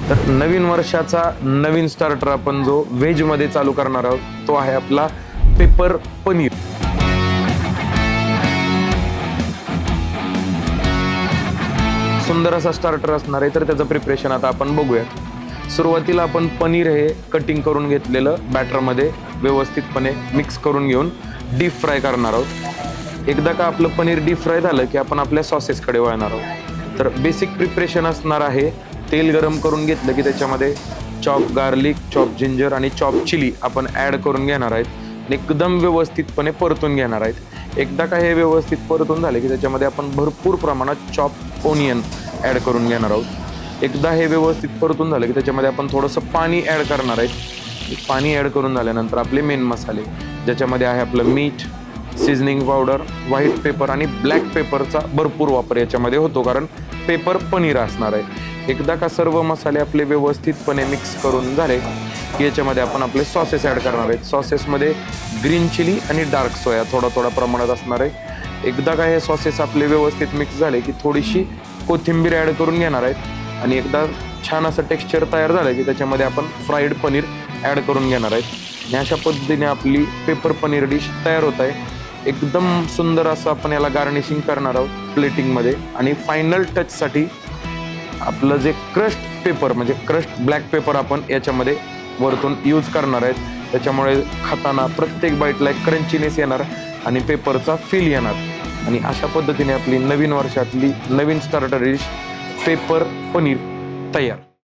तर नवीन वर्षाचा नवीन स्टार्टर आपण जो व्हेजमध्ये चालू करणार आहोत तो आहे आपला पेपर पनीर. सुंदर असा स्टार्टर असणार आहे, तर त्याचं प्रिपरेशन आता आपण बघूया. सुरुवातीला आपण पनीर हे कटिंग करून घेतलेलं बॅटरमध्ये व्यवस्थितपणे मिक्स करून घेऊन डीप फ्राय करणार आहोत. एकदा का आपलं पनीर डीप फ्राय झालं की आपण आपल्या सॉसेसकडे वळणार आहोत. तर बेसिक प्रिपरेशन असणार आहे, तेल गरम करून घेतलं की त्याच्यामध्ये चॉप गार्लिक, चॉप जिंजर आणि चॉप चिली आपण ॲड करून घेणार आहेत. एकदम व्यवस्थितपणे परतून घेणार आहेत. एकदा का हे व्यवस्थित परतून झाले की त्याच्यामध्ये आपण भरपूर प्रमाणात चॉप ओनियन ॲड करून घेणार आहोत. एकदा हे व्यवस्थित परतून झालं की त्याच्यामध्ये आपण थोडंसं पाणी ॲड करणार आहेत. पाणी ॲड करून झाल्यानंतर आपले मेन मसाले, ज्याच्यामध्ये आहे आपलं मीठ, सीझनिंग पावडर, व्हाईट पेपर आणि ब्लॅक पेपरचा भरपूर वापर याच्यामध्ये होतो, कारण पेपर पनीर असणार आहे. एकदा का सर्व मसाले आपले व्यवस्थितपणे मिक्स करून झाले की याच्यामध्ये आपण आपले सॉसेस ॲड करणार आहेत. सॉसेसमध्ये ग्रीन चिली आणि डार्क सोया थोडा प्रमाणात असणार आहे. एकदा का हे सॉसेस आपले व्यवस्थित मिक्स झाले की थोडीशी कोथिंबीर ॲड करून घेणार आहेत आणि एकदा छान असं टेक्स्चर तयार झालं की त्याच्यामध्ये आपण फ्राईड पनीर ॲड करून घेणार आहेत. आणि अशा पद्धतीने आपली पेपर पनीर डिश तयार होत आहे. एकदम सुंदर असं आपण याला गार्निशिंग करणार आहोत प्लेटिंगमध्ये. आणि फायनल टचसाठी आपलं जे क्रश्ड पेपर म्हणजे क्रश्ड ब्लॅक पेपर आपण याच्यामध्ये वरतून यूज करणार आहेत. त्याच्यामुळे खाताना प्रत्येक बाईटला एक क्रंचीनेस येणार आणि पेपरचा फील येणार. आणि अशा पद्धतीने आपली नवीन वर्षातली नवीन स्टार्टर डिश पेपर पनीर तयार.